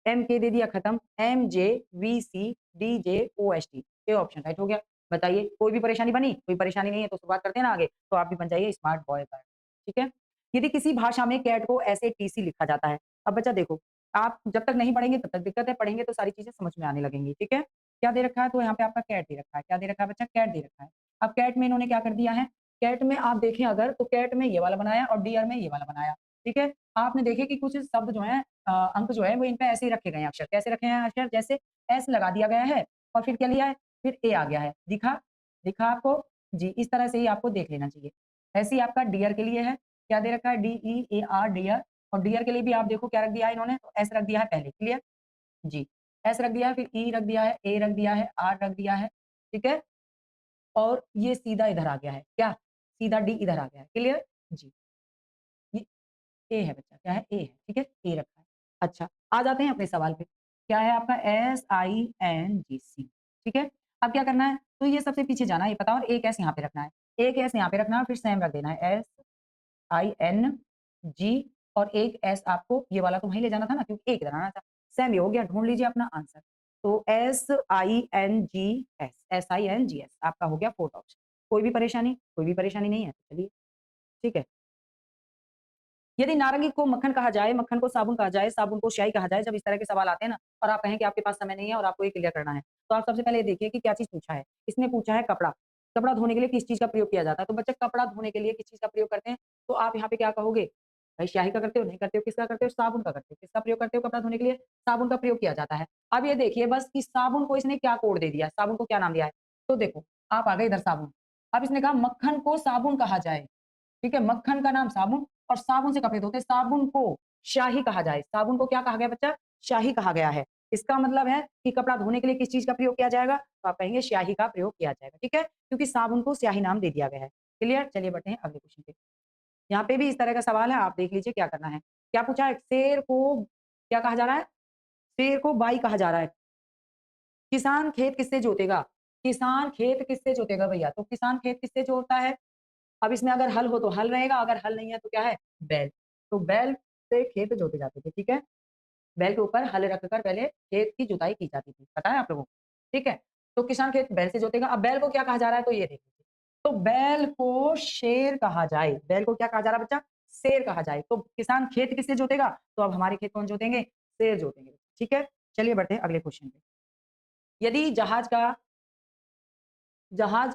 एम के दे दिया खत्म, M J V C D J O S T, ये ऑप्शन राइट हो गया। बताइए कोई भी परेशानी बनी? कोई परेशानी नहीं है तो शुरुआत करते हैं ना आगे, तो आप भी बन जाइए स्मार्ट बॉय गार्ड, ठीक है? यदि किसी भाषा में कैट को ऐसे टीसी लिखा जाता है, अब बच्चा देखो, आप जब तक नहीं पढ़ेंगे तब तक दिक्कत है, पढ़ेंगे तो सारी चीजें समझ में आने लगेंगी, ठीक है? क्या दे रखा है? तो यहाँ पे आपका कैट दे रखा है, क्या दे रखा है बच्चा? कैट दे रखा है। अब कैट में इन्होंने क्या कर दिया है? कैट में आप देखें अगर तो कैट में ये वाला बनाया और डीआर में ये वाला बनाया, ठीक है? आपने देखे कि कुछ शब्द जो है अंक जो है वो इन पे ऐसे ही रखे गए हैं अक्षर। कैसे रखे हैं अक्षर? जैसे एस लगा दिया गया है और फिर क्या लिया है? फिर ए आ गया है। दिखा? दिखा आपको? जी, इस तरह से ही आपको देख लेना चाहिए। ऐसे ही आपका डियर के लिए है। क्या दे रखा है? DEAR डियर और डियर के लिए भी आप देखो क्या रख दिया है इन्होंने? तो एस रख दिया है पहले, क्लियर? जी, एस रख दिया है, फिर ई रख दिया है, ए रख दिया है, आर रख दिया है, ठीक है? और ये सीधा इधर आ गया है। क्या? सीधा डी इधर आ गया है, क्लियर? जी, ये ए है बच्चा, क्या है? ए है, ठीक है? ए रखा है। अच्छा, आ जाते हैं अपने सवाल पे। क्या है आपका? SINGC, ठीक है? अब क्या करना है? तो ये सबसे पीछे जाना है, ये पता और एक एस यहाँ पे रखना है। एक एस यहाँ पे रखना है, फिर सेम रख देना है, SING और एक एस आपको ये वाला तो वहीं ले जाना था ना क्योंकि एक इधर आना था। सेम ये हो गया, ढूँढ लीजिए अपना आंसर। तो SINGS आपका हो गया 4th ऑप्शन। कोई भी परेशानी? कोई भी परेशानी नहीं है, चलिए, ठीक है। यदि नारंगी को मक्खन कहा जाए, मक्खन को साबुन कहा जाए, साबुन को स्याही कहा जाए, जब इस तरह के सवाल आते हैं ना और आप कहें कि आपके पास समय नहीं है और आपको ये क्लियर करना है, तो आप सबसे पहले ये देखिए कि क्या चीज़ पूछा है। इसने पूछा है कपड़ा। कपड़ा धोने के लिए किस चीज़ का प्रयोग किया जाता है? तो बच्चा कपड़ा धोने के लिए किस चीज़ का प्रयोग करते हैं? तो आप यहाँ पे क्या कहोगे? भाई स्याही का करते हो? नहीं करते हो। किसका करते हो? साबुन का करते हो। किसका प्रयोग करते हो कपड़ा धोने के लिए? साबुन का प्रयोग किया जाता है। अब ये देखिए बस कि साबुन को इसने क्या कोड दे दिया है? साबुन को क्या नाम दिया है? तो देखो, आप आ गए इधर साबुन। अब इसने कहा मक्खन को साबुन कहा जाए। ठीक है? मक्खन का नाम साबुन और साबुन से कपड़े धोते हैं। साबुन को शाही कहा जाए। साबुन को क्या कहा गया बच्चा? शाही कहा गया है। इसका मतलब है कि कपड़ा धोने के लिए किस चीज़ का प्रयोग किया जाएगा? तो आप कहेंगे स्याही का प्रयोग किया जाएगा, ठीक है? क्योंकि साबुन को स्याही नाम दे दिया गया है। क्लियर? चलिए बढ़ते हैं अगले क्वेश्चन पे। यहाँ पे भी इस तरह का सवाल है, आप देख लीजिए क्या करना है। क्या पूछा है? शेर को क्या कहा जा रहा है? शेर को बाई कहा जा रहा है। किसान खेत किससे जोतेगा? किसान खेत किससे जोतेगा भैया? तो किसान खेत किससे जोतता है? अब इसमें अगर हल हो तो हल रहेगा, अगर हल नहीं है तो क्या है? बैल। तो बैल से खेत जोते जाते थे, ठीक है? बैल के ऊपर हल रखकर पहले खेत की जुताई की जाती थी, पता है आप लोगों को? ठीक है? तो किसान खेत बैल से जोतेगा। अब बैल को क्या कहा जा रहा है तो ये देख लीजिए। तो बैल को शेर कहा जाए, बैल को क्या कहा जा रहा है बच्चा? शेर कहा जाए। तो किसान खेत किससे जोतेगा? तो अब हमारे खेत कौन जोतेंगे? शेर जोतेंगे। ठीक है? चलिए बढ़ते हैं अगले क्वेश्चन पे। यदि जहाज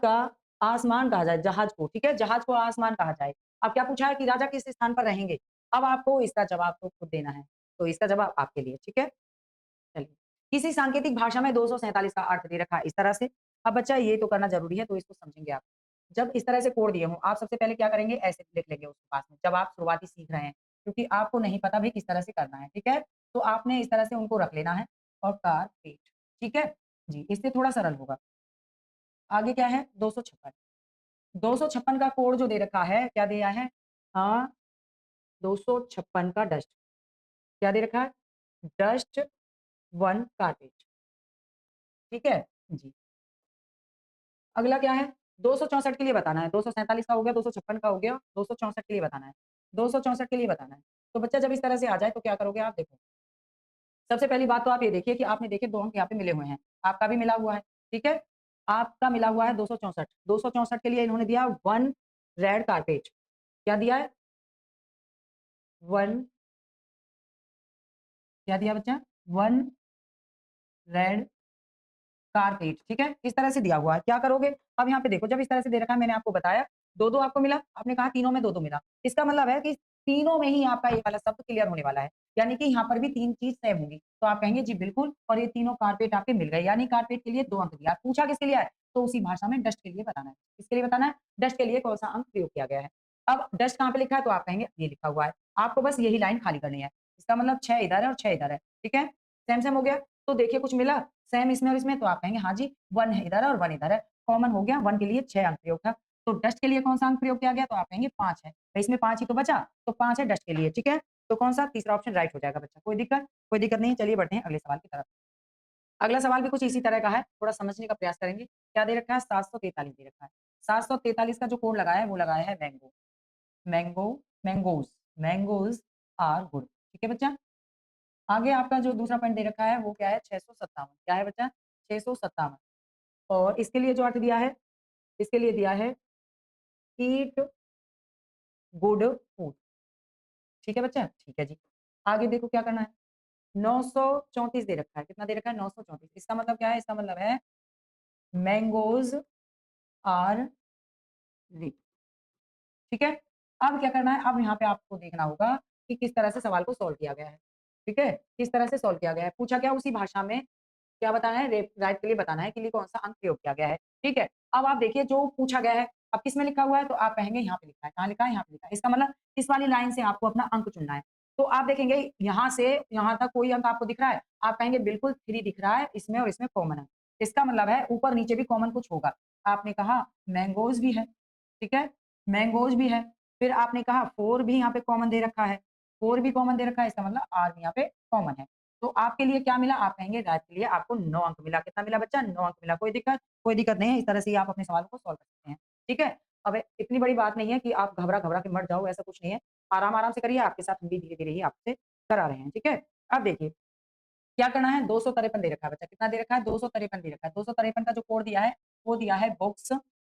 का आसमान कहा जाए, जहाज को, ठीक है? जहाज को आसमान कहा जाए। अब क्या पूछा है कि राजा किस स्थान पर रहेंगे? अब आपको इसका जवाब तो खुद देना है। तो इसका जवाब आपके लिए, ठीक है? चलिए, किसी सांकेतिक भाषा में 247 का अर्थ दे रखा है इस तरह से। अब बच्चा ये तो करना ज़रूरी है, तो इसको समझेंगे आप। जब इस तरह से कोड दिए हों, आप सबसे पहले क्या करेंगे? ऐसे लिख लेंगे उसके पास में, जब आप शुरुआती सीख रहे हैं, क्योंकि आपको नहीं पता भई किस तरह से करना है, ठीक है? तो आपने इस तरह से उनको रख लेना है और कारपेट, ठीक है? जी, इससे थोड़ा सरल होगा। आगे क्या है? 256 256 का कोड जो दे रखा है, क्या दिया है? 256 का डस्ट, क्या दे रखा है? डस्ट 1 कारपेट, ठीक है? जी। अगला क्या है? 264 के लिए बताना है, 247 का हो गया, 256 का हो गया, 264 के लिए बताना है, 264 के लिए बताना है। तो बच्चा जब इस तरह से आ जाए तो क्या करोगे आप देखो। सबसे पहली बात तो आप ये देखिए कि आपने देखे 2 अंक यहाँ पे मिले हुए हैं, आपका भी मिला हुआ है, ठीक है? आपका मिला हुआ है 264, 264 के लिए इन्होंने दिया 1 रेड कारपेट, क्या दिया है? 1 क्या दिया बच्चा? 1 रेड कारपेट, ठीक है? इस तरह से दिया हुआ है, क्या करोगे? अब यहाँ पे देखो जब इस तरह से दे रखा है मैंने आपको बताया, 2-2 आपको मिला, आपने कहा तीनों में 2-2 मिला। इसका मतलब है कि तीनों में ही आपका ये वाला शब्द क्लियर होने वाला है, यानी कि यहाँ पर भी 3 चीज़ सेम होंगी। तो आप कहेंगे जी बिल्कुल और ये तीनों कारपेट आपके मिल गए, यानी कारपेट के लिए 2 अंक दिया। पूछा किसके लिए है? तो उसी भाषा में डस्ट के लिए बताना है। किसके लिए बताना है? डस्ट के लिए कौन-सा अंक प्रयोग किया गया है। अब डस्ट कहाँ पे लिखा है? तो आप कहेंगे ये लिखा हुआ है। आपको बस यही लाइन खाली करनी है। इसका मतलब 6 इधर है और 6 इधर है, ठीक है? सेम-सेम हो गया? तो देखिए कुछ मिला? सेम इसमें और इसमें तो आप कहेंगे हाँ जी 1 है इधर है और 1 इधर है। कॉमन हो गया 1 के लिए 6 अंक प्रयोग था। तो डस्ट के लिए कौन-सा अंक प्रयोग किया गया? तो आप कहेंगे 5 है। तो इसमें 5 ही तो बचा, तो 5 है डस्ट के लिए, ठीक है? तो कौन-सा? तीसरा ऑप्शन राइट हो जाएगा बच्चा। कोई दिक्कत? कोई दिक्कत नहीं है। चलिए बढ़ते हैं अगले सवाल की तरफ। अगला सवाल भी कुछ इसी तरह का है, थोड़ा समझने का प्रयास करेंगे। क्या दे रखा है? 743 दे रखा है। 743 का जो कोड लगाया है वो लगाया है mango. Mango, mangoes, mangoes are good, ठीक है बच्चा? आगे आपका जो दूसरा पॉइंट दे रखा है वो क्या है? 657 क्या है बच्चा? 657 और इसके लिए जो अर्थ दिया है, इसके लिए दिया है ईट गुड फूड, ठीक है बच्चा? ठीक है जी। आगे देखो क्या करना है? 934 दे रखा है, कितना दे रखा है? 934 इसका मतलब क्या है? इसका मतलब है मैंगोज़ आर रिच, ठीक है? अब क्या करना है? अब यहाँ पे आपको देखना होगा कि किस तरह से सवाल को सॉल्व किया गया है, ठीक है? किस तरह से सॉल्व किया गया है? पूछा क्या उसी भाषा में क्या बताना है? राइट के लिए बताना है, के लिए कौन-सा अंक प्रयोग किया गया है, ठीक है? अब आप देखिए जो पूछा गया है, अब किसमें लिखा हुआ है? तो आप कहेंगे यहाँ पे लिखा है, कहाँ लिखा है? यहाँ पे लिखा है। इसका मतलब इस वाली लाइन से आपको अपना अंक चुनना है। तो आप देखेंगे यहाँ से यहाँ तक कोई अंक आपको दिख रहा है? आप कहेंगे बिल्कुल 3 दिख रहा है, इसमें और इसमें कॉमन है। इसका मतलब है ऊपर-नीचे भी कॉमन कुछ होगा। आपने कहा मैंगोज़ भी है, ठीक है? मैंगोज़ भी है, फिर आपने कहा 4 भी यहाँ पे कॉमन दे रखा है, 4 भी कॉमन दे रखा है, इसका मतलब R भी यहाँ पे कॉमन है। तो आपके लिए क्या मिला? आप कहेंगे राइट के लिए आपको 9 अंक मिला। कितना मिला बच्चा? 9 अंक मिला। कोई दिक्कत? कोई दिक्कत नहीं है। इस तरह से ही आप अपने सवालों को सॉल्व कर सकते हैं। ठीक है? अब इतनी बड़ी बात नहीं है कि आप घबरा-घबरा के मर जाओ, ऐसा कुछ नहीं है। आराम-आराम से करिए, आपके साथ हम भी धीरे-धीरे ही आपसे करा रहे हैं। ठीक है? अब देखिए, क्या करना है? 253 दे रखा है बच्चा। कितना दे रखा है? 253 दे रखा है। 253 का जो कोड दिया है, वो दिया है बुक्स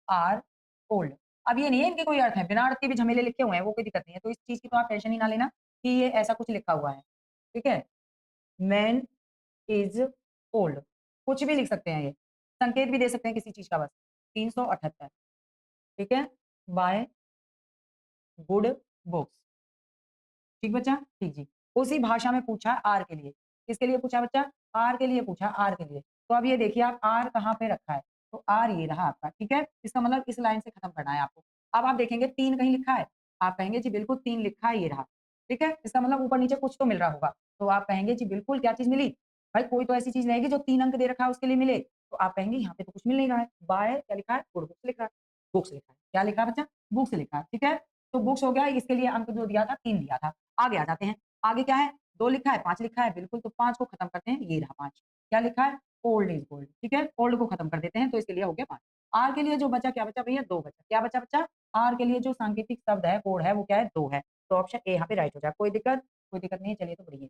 आर ओल्ड। अब ये नहीं है इनके कोई अर्थ है, बिना अर्थ के भी झमेले लिखे हुए हैं, वो कोई दिक्कत नहीं है। तो इस चीज़ की तो आप टेंशन ही ना लेना कि ये ऐसा कुछ लिखा हुआ है। ठीक है? मैन इज़ ओल्ड, कुछ भी लिख सकते हैं ये, संकेत भी दे सकते हैं किसी चीज़ का बस। 378 ठीक है? बाय गुड बुक्स, ठीक बच्चा? ठीक जी। उसी भाषा में पूछा आर के लिए, किसके लिए पूछा बच्चा? आर के लिए पूछा, आर के लिए। तो अब ये देखिए आप आर कहाँ पे रखा है? तो आर ये रहा आपका, ठीक है? इसका मतलब इस लाइन से खत्म करना है आपको। अब आप देखेंगे 3 कहीं लिखा है? आप कहेंगे जी बिल्कुल 3 लिखा है, ये रहा, ठीक है? इसका मतलब ऊपर-नीचे कुछ तो मिल रहा होगा। तो आप कहेंगे जी बिल्कुल क्या चीज़ मिली? भाई कोई तो ऐसी चीज़ रहेगी जो 3 अंक दे रखा है उसके लिए मिले। तो आप कहेंगे यहाँ पे तो कुछ मिल नहीं रहा है। बाय क्या लिखा है? गुड बुक्स लिख रहा है, बुक्स लिखा है। क्या लिखा है बच्चा? बुक्स लिखा है, ठीक है? तो बुक्स हो गया, इसके लिए अंक जो दिया था 3 दिया था। आगे आ जाते हैं। आगे क्या है? 2 लिखा है, 5 लिखा है, बिल्कुल तो 5 को खत्म करते हैं, ये रहा 5। क्या लिखा है? ओल्ड इज़ गोल्ड, ठीक है? ओल्ड को खत्म कर देते हैं, तो इसके लिए हो गया 5। आर के लिए जो बचा क्या बचा भैया? 2 बचा। क्या बचा बच्चा? आर के लिए जो सांकेतिक शब्द है, कोड है, वो क्या है? 2 है। तो ऑप्शन ए यहाँ पे राइट हो जाएगा। कोई दिक्कत? कोई दिक्कत नहीं है, चलिए तो बढ़िया।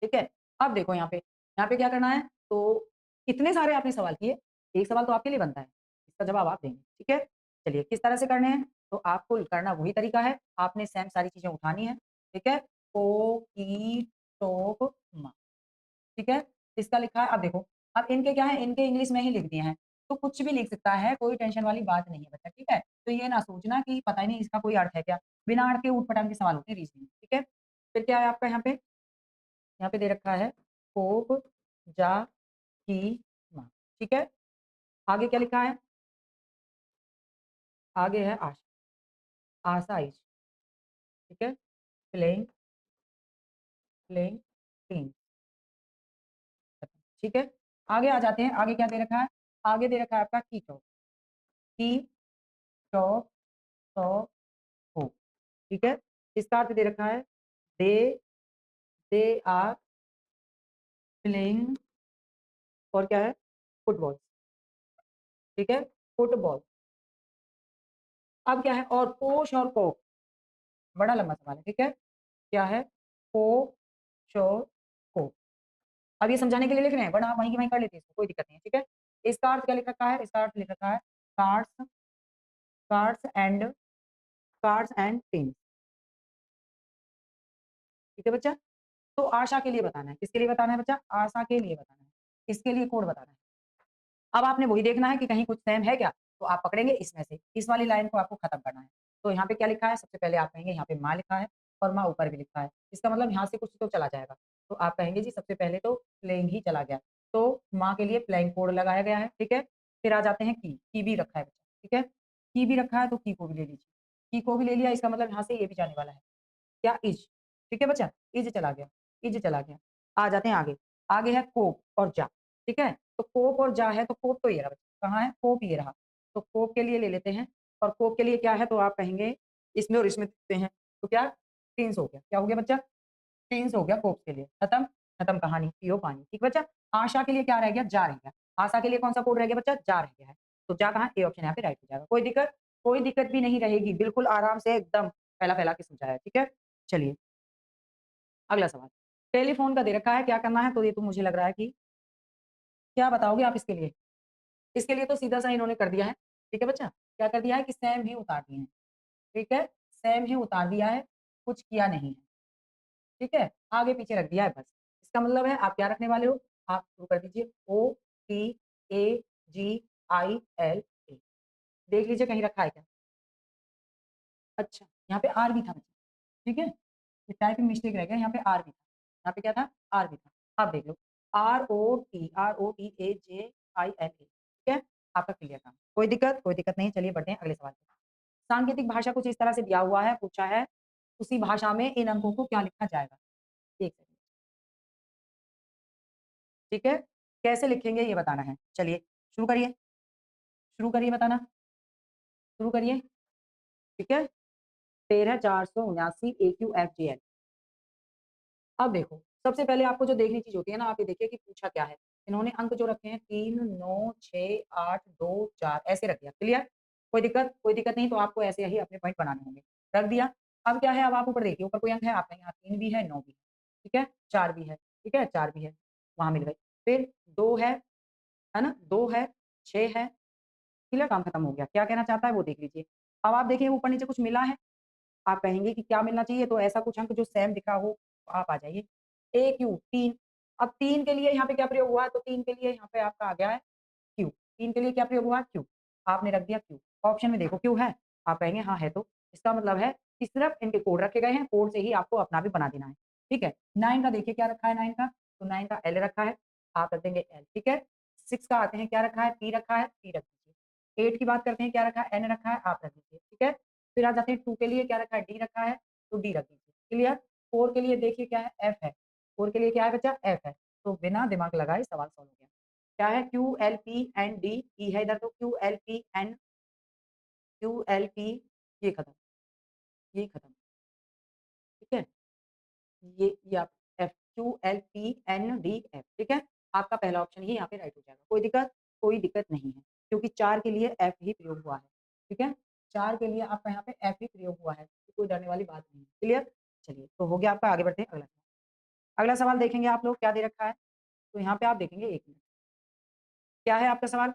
ठीक है? अब देखो यहाँ पे क्या करना है, तो इतने सारे आपने सवाल किए, एक सवाल तो आपके लिए बनता है, इसका जवाब आप देंगे, ठीक है? चलिए किस तरह से करने हैं, तो आपको करना वही तरीका है, आपने सेम सारी चीज़ें उठानी है, ठीक है? को, की, टोक, मा, ठीक है? इसका लिखा है, अब देखो, अब इनके क्या है, इनके इंग्लिश में ही लिख दिए हैं, तो कुछ भी लिख सकता है, कोई टेंशन वाली बात नहीं है बच्चा, ठीक है? तो ये ना सोचना कि पता ही नहीं इसका कोई अर्थ है क्या? बिना अर्थ के ऊट-पटांग के सवाल होते हैं रीज़निंग, ठीक है? फिर क्या है आपका यहाँ पे दे रखा है कोक, जा, की, मा, ठीक है? आगे क्या लिखा है? आगे है आशाइश, ठीक है? प्लेइंग, प्लेइंग, टीम, ठीक है? आगे आ जाते हैं, आगे क्या दे रखा है? आगे दे रखा है आपका की, टॉक, टॉक, हो, ठीक है? इसका अर्थ दे रखा है दे दे आर प्लेइंग और क्या है? फुटबॉल, ठीक है? फुटबॉल। अब क्या है और कोश और कोक, बड़ा लंबा सवाल है, ठीक है? क्या है? को, शोर, को। अब ये समझाने के लिए लिख रहे हैं, वरना आप वहीं की वहीं कर लेते हैं इसको, कोई दिक्कत नहीं है, ठीक है? इसका अर्थ क्या लिख रखा है? इसका अर्थ लिख रखा है cards cards and cards and teams, ठीक है बच्चा? तो आशा के लिए बताना है, किसके लिए बताना है बच्चा? आशा के लिए बताना है, इसके लिए कोड बताना है। अब आपने वही देखना है कि कहीं कुछ सेम है क्या? तो आप पकड़ेंगे इसमें से, इस वाली लाइन को आपको खत्म करना है। तो यहाँ पे क्या लिखा है? सबसे पहले आप कहेंगे यहाँ पे माँ लिखा है और माँ ऊपर भी लिखा है। इसका मतलब यहाँ से कुछ तो चला जाएगा। तो आप कहेंगे जी सबसे पहले तो प्लेइंग ही चला गया। तो माँ के लिए प्लेइंग कोड लगाया गया है, ठीक है? फिर आ जाते हैं की भी रखा है बच्चा, ठीक है? की भी रखा है तो की को भी ले लीजिए। की को भी ले लिया, इसका मतलब यहाँ से ये भी जाने वाला है। क्या? इज, ठीक है बच्चा? इज चला गया, इज चला गया। आ जाते हैं आगे, आगे है कोप और जा, ठीक है? तो कोप और जा है तो कोप तो ये रहा बच्चा, कहाँ है? कोप ये रहा। तो कोप के लिए ले लेते हैं और कोप के लिए क्या है तो आप कहेंगे इसमें और इसमें देखते हैं, तो क्या? टीन्स हो गया, क्या हो गया बच्चा? टीन्स हो गया कोप्स के लिए, खत्म, खत्म कहानी, पियो पानी, ठीक बच्चा? आशा के लिए क्या रह गया? जा रह गया। आशा के लिए कौन-सा कोड रह गया बच्चा? जा रह गया है। तो जा कहाँ? ए ऑप्शन यहाँ पे राइट हो जाएगा। कोई दिक्कत? कोई दिक्कत भी नहीं रहेगी, बिल्कुल आराम से एकदम फैला-फैला के समझाया है, ठीक है? चलिए, अगला सवाल। टेलीफ़ोन का दे रखा है, क्या करना है? तो ये तो मुझे लग रहा है कि क्या बताओगे आप इसके लिए? इसके लिए तो सीधा-सा इन्होंने कर दिया है, ठीक है बच्चा? क्या कर दिया है कि सेम ही उतार दिए हैं, ठीक है? सेम ही उतार दिया है, कुछ किया नहीं है, ठीक है? आगे-पीछे रख दिया है बस। इसका मतलब है आप क्या रखने वाले हो? आप शुरू कर दीजिए OTAGILA, देख लीजिए कहीं रखा है क्या? अच्छा, यहाँ पे आर भी था बच्चा, ठीक है? ये टाइपिंग मिस्टेक रह गया, यहाँ पे आर भी था। यहाँ पे क्या था? आर भी था। अब देख लो ROTAJILA, ठीक है? आपका क्लियर था। कोई दिक्कत नहीं, चलिए बढ़ते हैं अगले सवाल पे। सांकेतिक भाषा कुछ इस तरह से दिया हुआ है, पूछा है, उसी भाषा में इन अंकों को क्या लिखा जाएगा? 1 सेकंड, ठीक है? कैसे लिखेंगे ये बताना है। चलिए, शुरू करिए बताना, शुरू करिए, ठीक है? 13 479 AQFJL। अब देखो, सबसे पहले आपको जो देखने की चीज़ होती है ना, आप ये देखिए कि पूछा क्या है। इन्होंने अंक जो रखे हैं 3, 9, 6, 8, 2, 4 ऐसे रख दिया, क्लियर? कोई दिक्कत? कोई दिक्कत नहीं तो आपको ऐसे ही अपने पॉइंट बनाने होंगे। रख दिया, अब क्या है अब आप ऊपर देखिए, ऊपर कोई अंक है आपका यहाँ 3 भी है, 9 भी है, ठीक है? 4 भी है, ठीक है? 4 भी है, वहाँ मिल गई। फिर 2 है ना? 2 है, 6 है, क्लियर काम खत्म हो गया। क्या कहना चाहता है वो देख लीजिए। अब आप देखिए ऊपर-नीचे कुछ मिला है? आप कहेंगे कि क्या मिलना चाहिए? तो ऐसा कुछ अंक जो सेम दिखा हो, तो आप आ जाइए। AQ 3, अब 3 के लिए यहाँ पे क्या प्रयोग हुआ है? तो 3 के लिए यहाँ पे आपका आ गया है Q, 3 के लिए क्या प्रयोग हुआ? Q, आपने रख दिया Q। ऑप्शन में देखो Q है? आप कहेंगे हाँ है तो। इसका मतलब है कि सिर्फ इनके कोड रखे गए हैं, कोड से ही आपको अपना भी बना देना है। ठीक है? 9 का देखिए क्या रखा है 9 का? तो 9 का L रखा है, आप रख देंगे L, ठीक है? 6 का आते हैं क्या रखा है? P रखा है, P रख दीजिए। 8 की बात करते हैं क्या रखा है? N रखा है, आप रख दीजिए, ठीक है? फिर आ जाते हैं 2 के लिए क्या रखा है? D रखा है, तो D रख दीजिए, क्लियर? 4 के लिए देखिए क्या है? F है, 4 के लिए क्या है बच्चा? F है, तो बिना दिमाग लगाए सवाल सॉल्व हो गया। क्या है? Q, L, P and D, E है इधर तो Q, L, P ये खत्म, ये खत्म, ठीक है? ये आप F, Q, L, P, N, D, F, ठीक है? आपका पहला ऑप्शन ही यहाँ पे राइट हो जाएगा। कोई दिक्कत? कोई दिक्कत नहीं है, क्योंकि 4 के लिए F ही प्रयोग हुआ है, ठीक है? 4 के लिए आपका यहाँ पे F ही प्रयोग हुआ है, तो कोई डरने वाली बात नहीं है, क्लियर? चलिए, तो हो गया आपका, आगे बढ़ते हैं अगला। अगला सवाल देखेंगे आप लोग क्या दे रखा है? तो यहाँ पे आप देखेंगे 1 मिनट। क्या है आपका सवाल?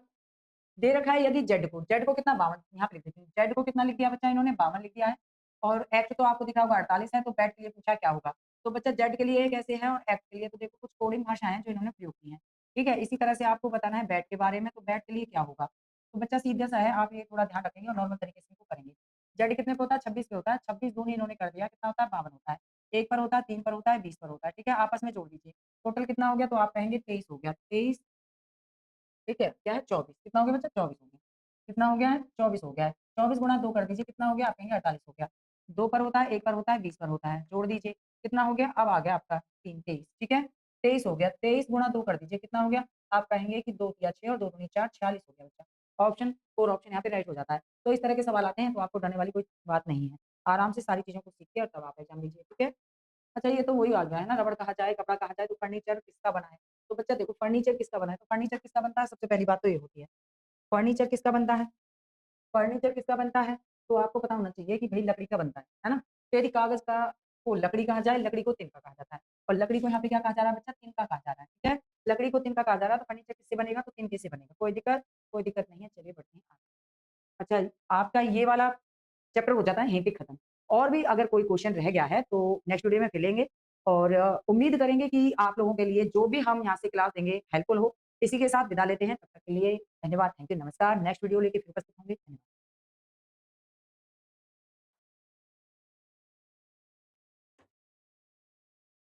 दे रखा है यदि जेड को कितना 52 यहाँ पे लिख देती हूँ। जेड को कितना लिख दिया बच्चा इन्होंने 52 लिख दिया है और एक्स तो आपको दिख रहा होगा 48 है, तो बैट के लिए पूछा क्या होगा? तो बच्चा जेड के लिए कैसे है और एक्स के लिए तो देखो कुछ कोडिंग भाषाएँ हैं जो इन्होंने प्रयोग की हैं। ठीक है? इसी तरह से आपको बताना है बैट के बारे में, तो बैट के लिए क्या होगा? तो बच्चा सीधा-सा है, आप ये थोड़ा ध्यान रखेंगे और नॉर्मल तरीके से इसको करेंगे। जेड कितने पे होता है? 26 पे होता है। 26 दूनी इन्होंने कर दिया, कितना होता है? 52 होता है। 1 पर होता है, 3 पर होता है, 20 पर होता है। ठीक है? आपस में जोड़ दीजिए। टोटल कितना हो गया? तो आप कहेंगे 23 हो गया। 23 ठीक है, क्या है 24 कितना हो गया बच्चा 24 हो गया। कितना हो गया है? 24 हो गया है। 24 गुणा 2 कर दीजिए कितना हो गया? आप कहेंगे 48 हो गया। 2 पर होता है, 1 पर होता है, 20 पर होता है। जोड़ दीजिए, कितना हो गया? अब आ गया आपका 3 23 ठीक है? 23 हो गया। 23 गुणा 2 कर दीजिए कितना हो गया? आप कहेंगे कि 2 तिया 6 और 2 दूनी 4 46 हो गया बच्चा। ऑप्शन 4 ऑप्शन यहाँ पे राइट हो जाता है। तो इस तरह के सवाल आते हैं तो आपको डरने वाली कोई बात नहीं है। आराम से सारी चीज़ों को सीख के और तब आप एग्ज़ाम दीजिए, ठीक है? अच्छा ये तो वही आ गया है ना रबड़ कहा जाए, कपड़ा कहा जाए तो फर्नीचर किसका बना है? तो बच्चा देखो फर्नीचर किसका बना है? तो फर्नीचर किसका बनता है? सबसे पहली बात तो ये होती है। फर्नीचर किसका बनता है? फर्नीचर किसका बनता है? तो आपको पता होना चाहिए कि भई लकड़ी का बनता है ना? तो यदि कागज़ का को लकड़ी कहा जाए, लकड़ी को तिनका कहा जाता है और लकड़ी को यहाँ पे क्या कहा जा रहा है बच्चा? तिनका कहा जा रहा है, ठीक है? लकड़ी को तिनका कहा जा रहा है तो फर्नीचर किससे बनेगा? तो तिनके से बनेगा। कोई दिक्कत? कोई दिक्कत नहीं है, चलिए बढ़ते हैं आगे। अच्छा, आपका ये वाला चैप्टर हो जाता है यहीं पे खत्म। और भी अगर कोई क्वेश्चन रह गया है तो नेक्स्ट वीडियो में फिर लेंगे और उम्मीद करेंगे कि आप लोगों के लिए जो भी हम यहाँ से क्लास देंगे हेल्पफुल हो। इसी के साथ विदा लेते हैं, तब तक के लिए धन्यवाद, थैंक यू, नमस्कार। नेक्स्ट वीडियो लेके फिर उपस्थित होंगे। धन्यवाद।